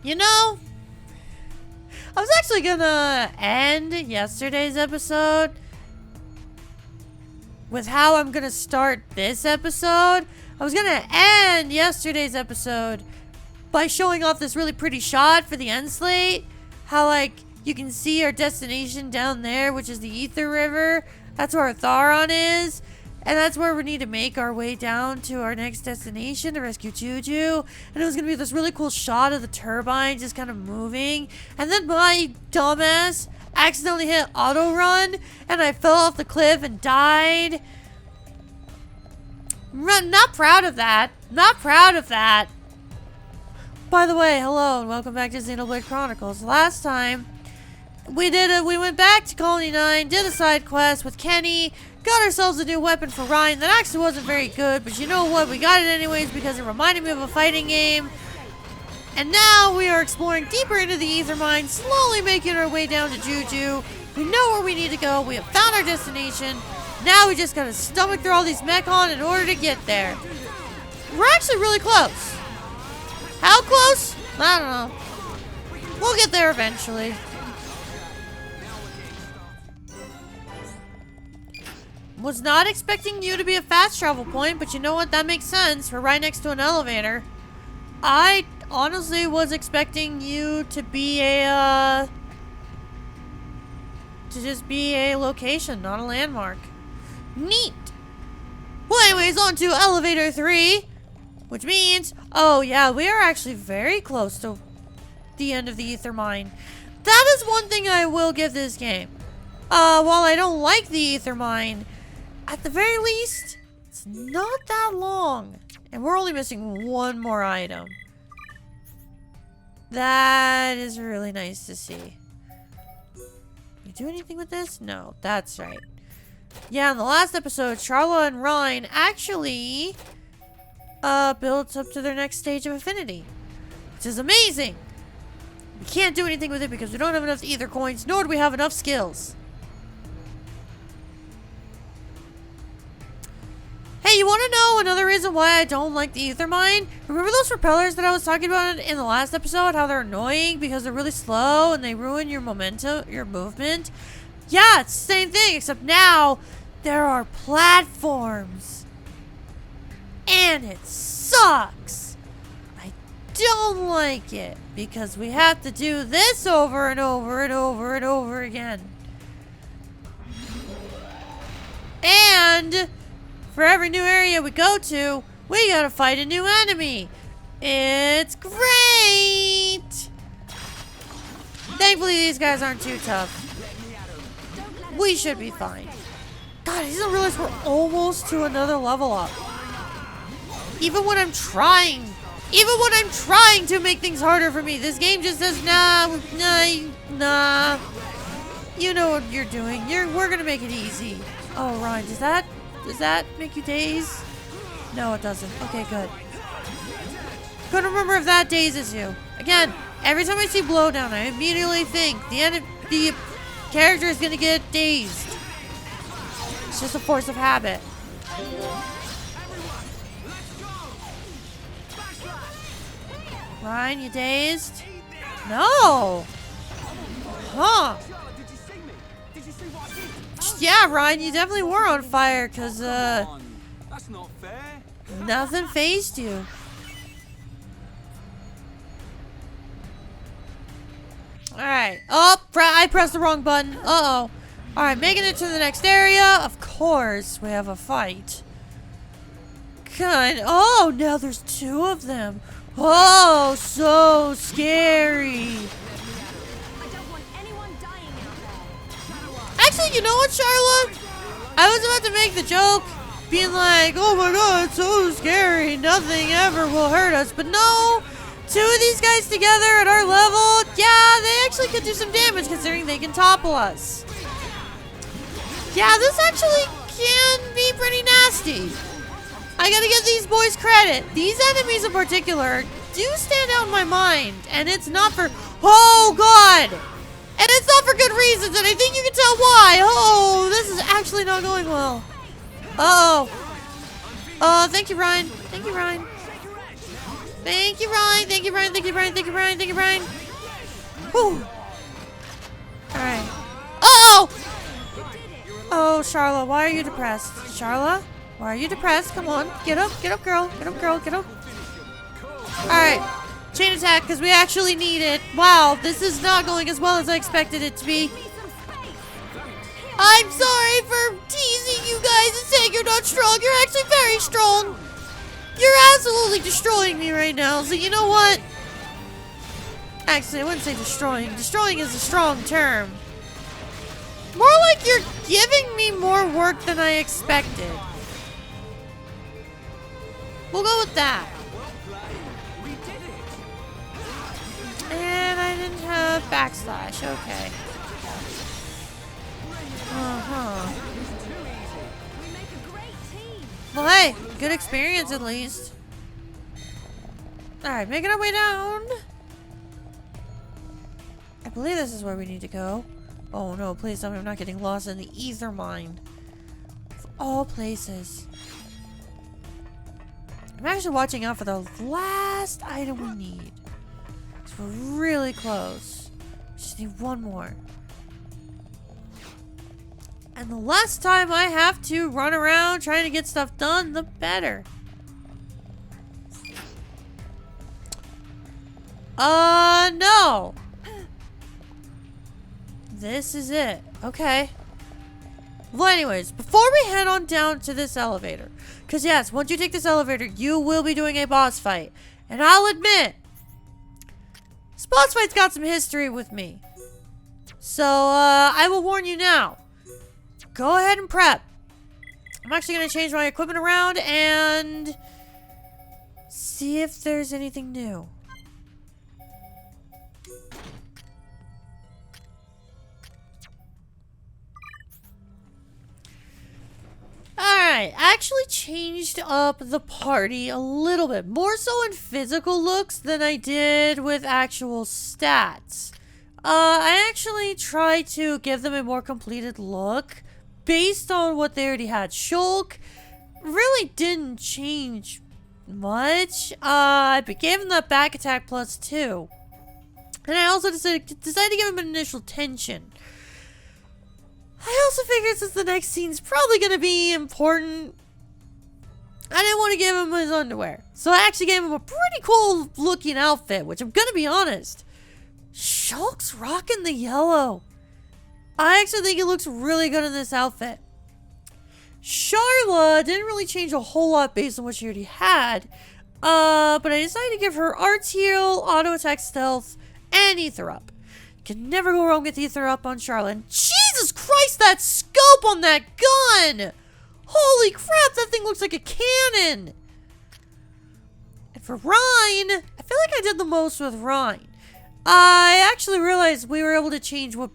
You know, I was actually gonna end yesterday's episode with how I'm gonna start this episode. I was gonna end yesterday's episode by showing off this really pretty shot for the Endslate. How, like, you can see our destination down there, which is the Ether River. That's where our Tharon is. And that's where we need to make our way down to our next destination to rescue Juju. And it was going to be this really cool shot of the turbine just kind of moving. And then my dumbass accidentally hit auto run. And I fell off the cliff and died. Not proud of that. Not proud of that. By the way, hello and welcome back to Xenoblade Chronicles. Last time, we went back to Colony 9, did a side quest with Kenny, got ourselves a new weapon for Ryan that actually wasn't very good, but you know what, we got it anyways because it reminded me of a fighting game. And now we are exploring deeper into the Ether Mine, slowly making our way down to Juju. We know where we need to go, we have found our destination. Now we just gotta stomach through all these Mechon in order to get there. We're actually really close. How close? I don't know. We'll get there eventually. Was not expecting you to be a fast travel point, but you know what? That makes sense. We're right next to an elevator. I honestly was expecting you to be a, to just be a location, not a landmark. Neat. Well, anyways, on to elevator 3, which means, oh yeah, we are actually very close to the end of the Ether Mine. That is one thing I will give this game. While I don't like the Ether Mine, at the very least, it's not that long. And we're only missing one more item. That is really nice to see. You do anything with this? No, that's right. Yeah, in the last episode, Charla and Ryan actually built up to their next stage of affinity. Which is amazing. We can't do anything with it because we don't have enough Ether coins, nor do we have enough skills. Hey, you want to know another reason why I don't like the Ether Mine? Remember those propellers that I was talking about in the last episode? How they're annoying because they're really slow and they ruin your momentum, your movement? Yeah, it's the same thing, except now there are platforms. And it sucks. I don't like it because we have to do this over and over and over and over again. And for every new area we go to, we gotta fight a new enemy. It's great! Thankfully, these guys aren't too tough. We should be fine. God, I didn't realize we're almost to another level up. Even when I'm trying to make things harder for me, this game just says, nah. You know what you're doing. We're gonna make it easy. Oh, Ryan, does that make you daze? No, it doesn't. Okay, good. Couldn't remember if that dazes you. Again, every time I see Blowdown, I immediately think the character is gonna get dazed. It's just a force of habit. Ryan, you dazed? No! Huh. Yeah, Ryan, you definitely were on fire, cause, nothing fazed you. Alright. Oh, I pressed the wrong button. Uh-oh. Alright, making it to the next area. Of course, we have a fight. Oh, now there's 2 of them. Oh, so scary. Actually, you know what, Charlotte? I was about to make the joke, being like, oh my god, it's so scary. Nothing ever will hurt us. But no, 2 of these guys together at our level, yeah, they actually could do some damage considering they can topple us. Yeah, this actually can be pretty nasty. I gotta give these boys credit. These enemies in particular do stand out in my mind. And it's not for... Oh, God! And it's not for good reasons, and I think you can tell why. Oh, this is actually not going well. Uh-oh. Thank you, Ryan. Thank you, Ryan. Thank you, Ryan. Thank you, Ryan. Thank you, Ryan. Thank you, Ryan. Thank you, Ryan. Whew. Alright. Oh! Oh, Charlotte, why are you depressed? Charlotte, why are you depressed? Come on. Get up, girl. Get up, girl. Get up. Alright. Chain attack, because we actually need it. Wow, this is not going as well as I expected it to be. I'm sorry for teasing you guys and saying you're not strong. You're actually very strong. You're absolutely destroying me right now. So you know what? Actually, I wouldn't say destroying. Destroying is a strong term. More like you're giving me more work than I expected. We'll go with that. And I didn't have backslash. Okay. Uh-huh. Well, hey, good experience at least. Alright, making our way down. I believe this is where we need to go. Oh no, please tell me I'm not getting lost in the ether mine. Of all places. I'm actually watching out for the last item we need. Because we're really close. Just need one more. And the less time I have to run around trying to get stuff done, the better. No. This is it. Okay. Well, anyways, before we head on down to this elevator, because yes, once you take this elevator, you will be doing a boss fight. And I'll admit, this boss fight's got some history with me. So, I will warn you now. Go ahead and prep. I'm actually going to change my equipment around and see if there's anything new. Alright, I actually changed up the party a little bit. More so in physical looks than I did with actual stats. I actually tried to give them a more completed look based on what they already had. Shulk really didn't change much. I gave him that back attack +2. And I also decided to give him an initial tension. I also figured since the next scene's probably going to be important, I didn't want to give him his underwear. So I actually gave him a pretty cool looking outfit, which I'm going to be honest. Shulk's rocking the yellow. I actually think it looks really good in this outfit. Charla didn't really change a whole lot based on what she already had. But I decided to give her Arts Heal, Auto Attack Stealth, and Ether Up. You can never go wrong with Ether Up on Charla. And Jesus Christ, that scope on that gun! Holy crap, that thing looks like a cannon! And for Rhine, I feel like I did the most with Rhine. I actually realized we were able to change what...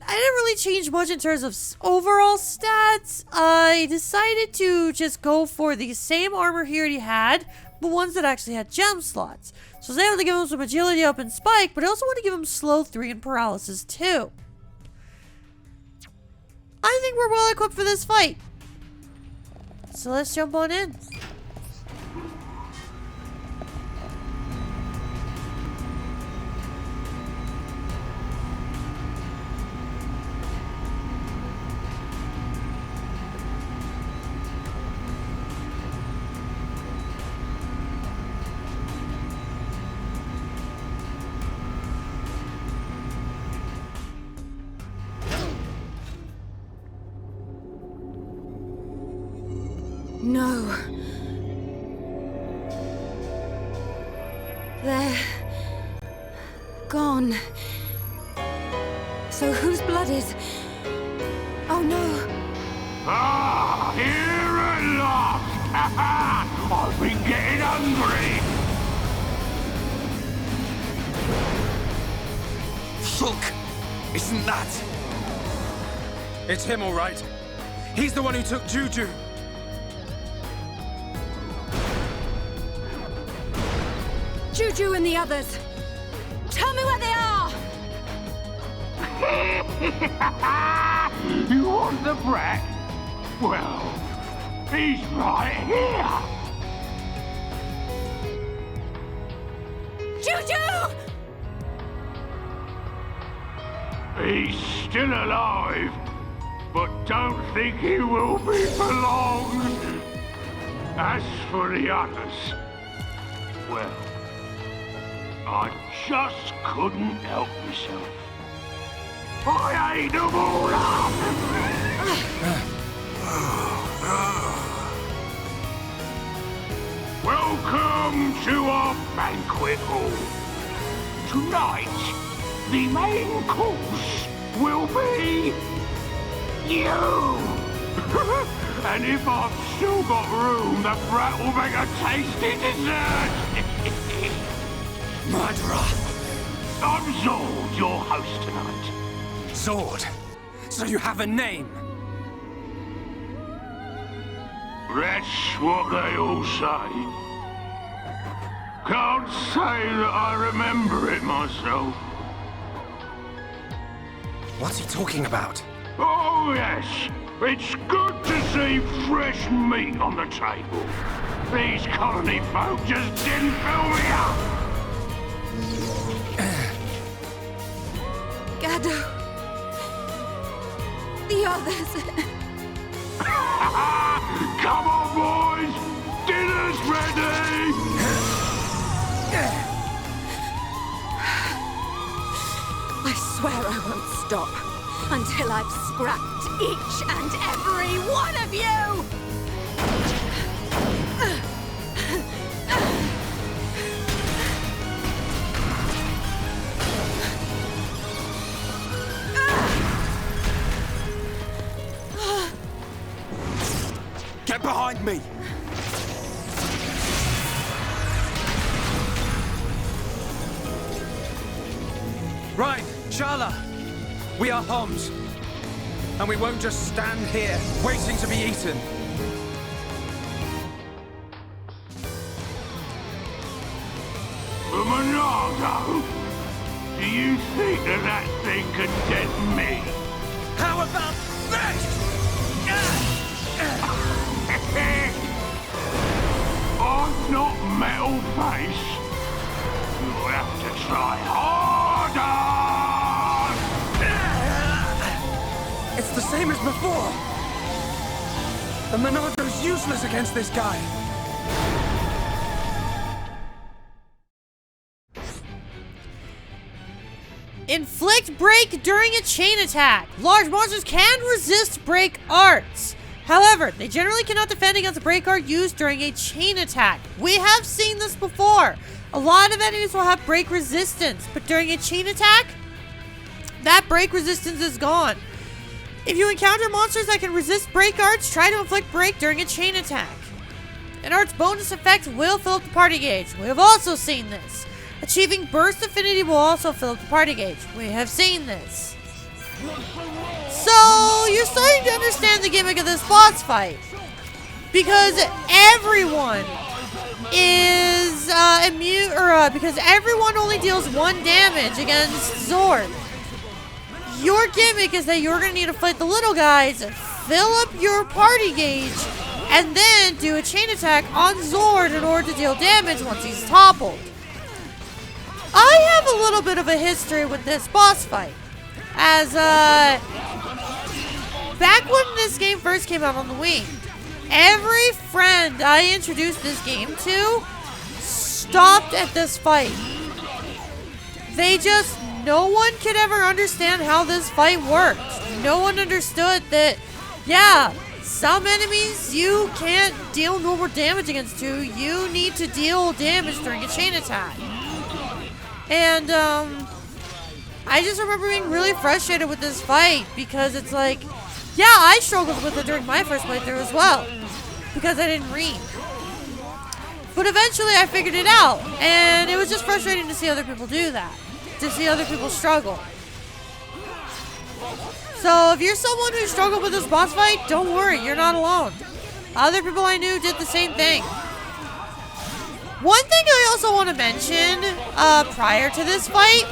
I didn't really change much in terms of overall stats. I decided to just go for the same armor he already had, but ones that actually had gem slots. So I was able to give him some agility up and spike, but I also want to give him slow 3 and paralysis 2. I think we're well equipped for this fight. So let's jump on in. No. They're gone. So whose blood is... Oh no. Ah, here at last! I've been getting hungry! Shulk! Isn't that? It's him, all right. He's the one who took Juju. Juju and the others. Tell me where they are! You want the brat? Well, he's right here! Juju! He's still alive, but don't think he will be for long. As for the others, well, I just couldn't help myself. I ate them all up! Welcome to our banquet hall. Tonight, the main course will be you. And if I've still got room, the brat will make a tasty dessert. Murderer! I'm Xord, your host tonight. Xord. So you have a name? That's what they all say. Can't say that I remember it myself. What's he talking about? Oh, yes. It's good to see fresh meat on the table. These colony folk just didn't fill me up. Gado. The others. Come on, boys! Dinner's ready! I swear I won't stop until I've scrapped each and every one of you! Get behind me! Right, Shala. We are Homs. And we won't just stand here, waiting to be eaten. Monado, do you think that thing could deaden me? How about this? I'm not metal face. You'll have to try harder! It's the same as before. The Monado's useless against this guy. Inflict break during a chain attack. Large monsters can resist break arts. However, they generally cannot defend against a break art used during a chain attack. We have seen this before. A lot of enemies will have break resistance, but during a chain attack, that break resistance is gone. If you encounter monsters that can resist break arts, try to inflict break during a chain attack. An art's bonus effect will fill up the party gauge. We have also seen this. Achieving burst affinity will also fill up the party gauge. We have seen this. So, you're starting to understand the gimmick of this boss fight. Because everyone is immune, because everyone only deals 1 damage against Xord. Your gimmick is that you're going to need to fight the little guys, fill up your party gauge, and then do a chain attack on Xord in order to deal damage once he's toppled. I have a little bit of a history with this boss fight. As, back when this game first came out on the Wii, every friend I introduced this game to stopped at this fight. No one could ever understand how this fight worked. No one understood that, yeah, some enemies you can't deal normal damage against too. You need to deal damage during a chain attack. And, I just remember being really frustrated with this fight because it's like, yeah, I struggled with it during my first playthrough as well because I didn't read. But eventually I figured it out, and it was just frustrating to see other people do that, to see other people struggle. So if you're someone who struggled with this boss fight, don't worry, you're not alone. Other people I knew did the same thing. One thing I also want to mention prior to this fight,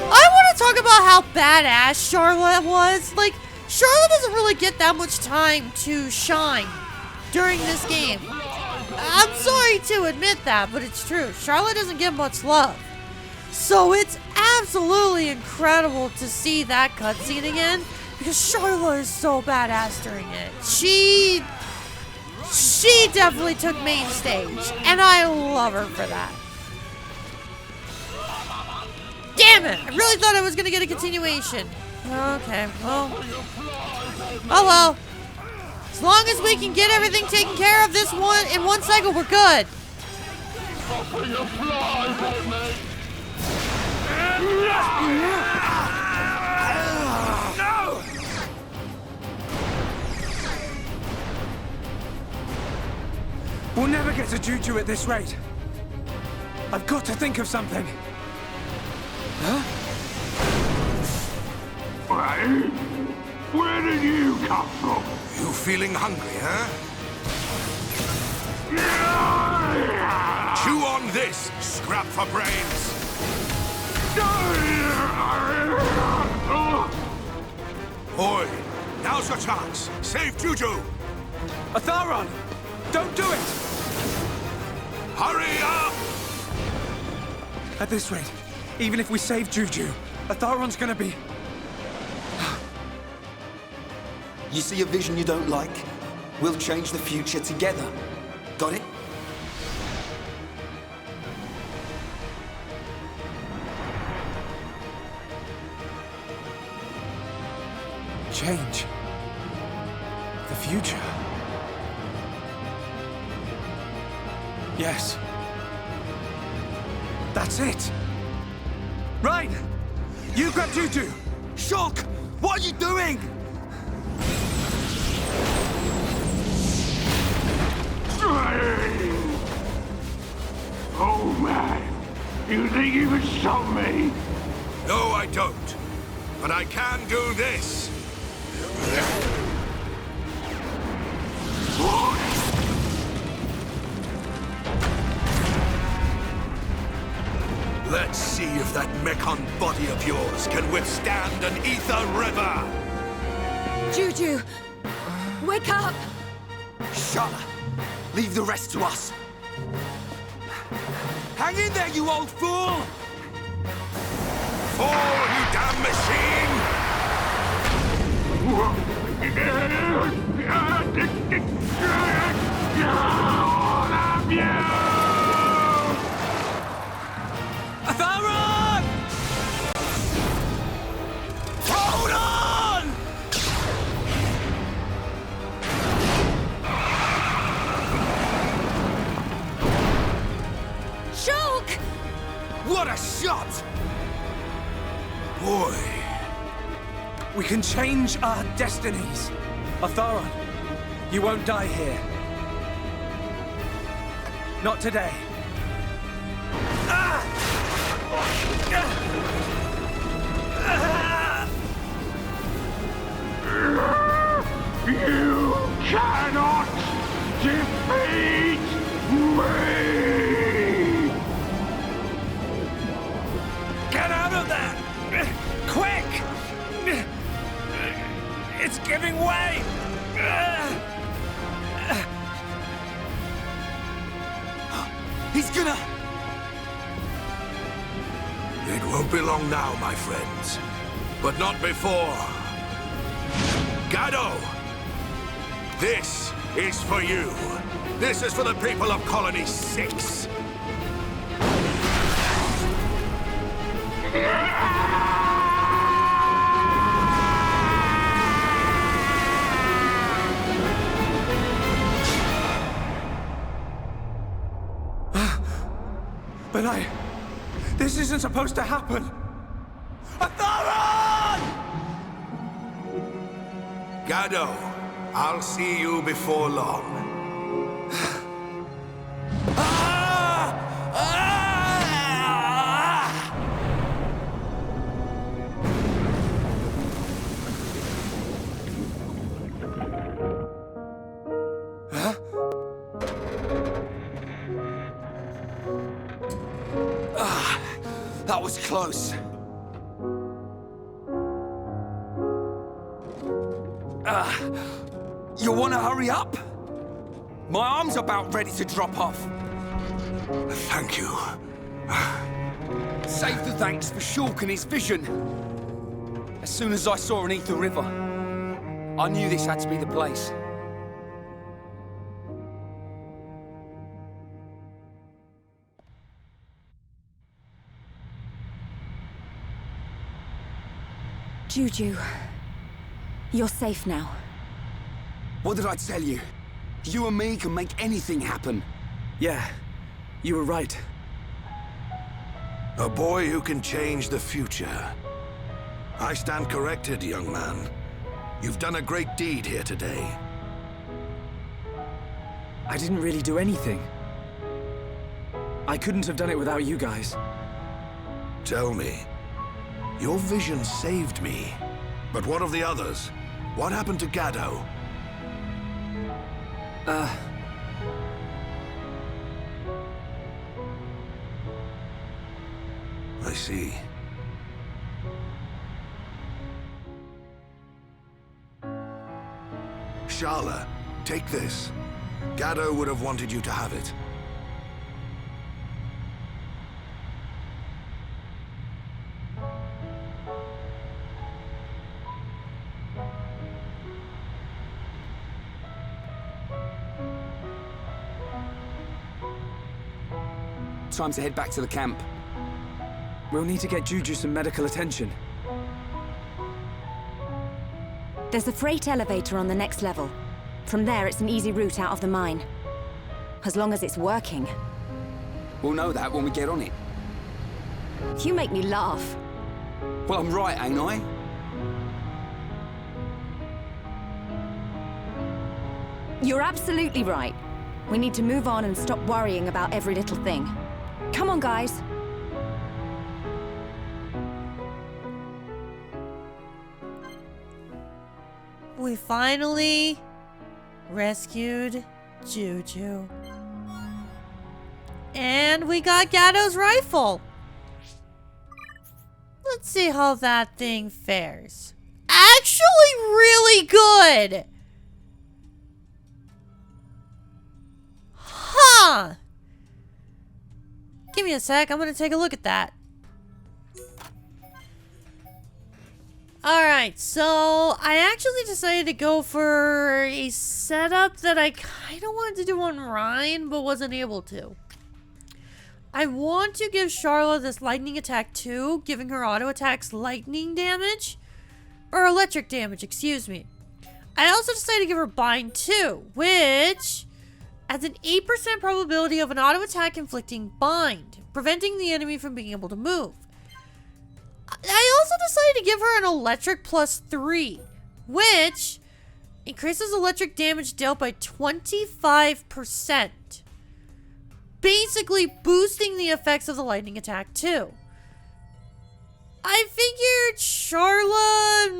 I want to talk about how badass Charlotte was. Like, Charlotte doesn't really get that much time to shine during this game. I'm sorry to admit that, but it's true. Charlotte doesn't get much love. So it's absolutely incredible to see that cutscene again, because Charlotte is so badass during it. She definitely took main stage, and I love her for that. Damn it! I really thought I was gonna get a continuation. Okay, well. Oh well. As long as we can get everything taken care of this one in one cycle, we're good. No! We'll never get to Juju at this rate. I've got to think of something. Huh? Where did you come from? You feeling hungry, huh? Chew on this, scrap for brains. Boy, now's your chance. Save Juju. Atharon! Don't do it! Hurry up! At this rate, even if we save Juju, Atharon's gonna be... You see a vision you don't like? We'll change the future together. Got it? Change. The future. Yes. That's it. Right! You grab Juju! Shulk! What are you doing? Oh man, you think you can stop me? No, I don't. But I can do this. Let's see if that Mechon body of yours can withstand an ether river. Juju, wake up! Shala, leave the rest to us. Hang in there, you old fool! Fall, you damn machine! Atharon! Hold on! Shulk! What a shot! Boy, We can change our destinies. Atharon, you won't die here. Not today. You cannot defeat me! Get out of there! Quick! It's giving way! He's gonna... it won't be long now, my friends. But not before. Gado! This is for you. This is for the people of Colony 6. But this isn't supposed to happen. Atharon! Gado, I'll see you before long. That was close. You wanna hurry up? My arm's about ready to drop off. Thank you. Save the thanks for Shulk and his vision. As soon as I saw an ether river, I knew this had to be the place. Juju, you're safe now. What did I tell you? You and me can make anything happen. Yeah, you were right. A boy who can change the future. I stand corrected, young man. You've done a great deed here today. I didn't really do anything. I couldn't have done it without you guys. Tell me, your vision saved me. But what of the others? What happened to Gaddo? I see. Sharla, take this. Gaddo would have wanted you to have it. Time to head back to the camp. We'll need to get Juju some medical attention. There's a freight elevator on the next level. From there, it's an easy route out of the mine. As long as it's working. We'll know that when we get on it. You make me laugh. Well, I'm right, ain't I? You're absolutely right. We need to move on and stop worrying about every little thing. Come on, guys. We finally rescued Juju. And we got Gaddo's rifle. Let's see how that thing fares. Actually really good. Huh. Give me a sec. I'm going to take a look at that. Alright, so I actually decided to go for a setup that I kind of wanted to do on Ryan, but wasn't able to. I want to give Sharla this lightning attack too, giving her auto attacks lightning damage. Or electric damage, excuse me. I also decided to give her bind too, which adds an 8% probability of an auto attack inflicting bind, preventing the enemy from being able to move. I also decided to give her an electric +3, which increases electric damage dealt by 25%. Basically boosting the effects of the lightning attack too. I figured Sharla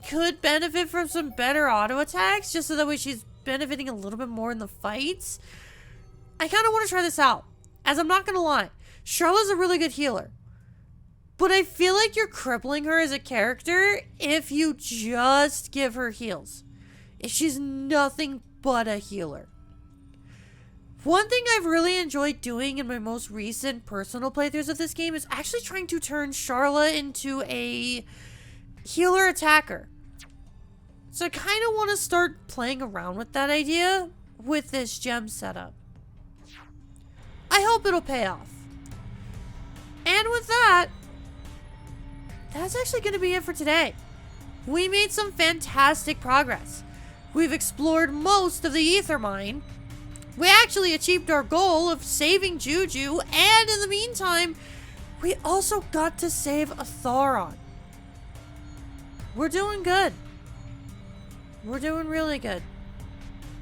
could benefit from some better auto attacks, just so that way she's benefiting a little bit more in the fights. I kind of want to try this out, as I'm not going to lie. Sharla's a really good healer. But I feel like you're crippling her as a character if you just give her heals. If she's nothing but a healer. One thing I've really enjoyed doing in my most recent personal playthroughs of this game is actually trying to turn Sharla into a healer attacker. So I kind of want to start playing around with that idea with this gem setup. I hope it'll pay off. And with that, that's actually going to be it for today. We made some fantastic progress. We've explored most of the ether mine. We actually achieved our goal of saving Juju, and in the meantime, we also got to save a Thoron. We're doing good. We're doing really good.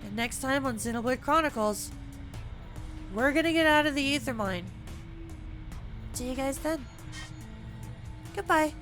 And next time on Xenoblade Chronicles, we're gonna get out of the ether mine. See you guys then. Goodbye.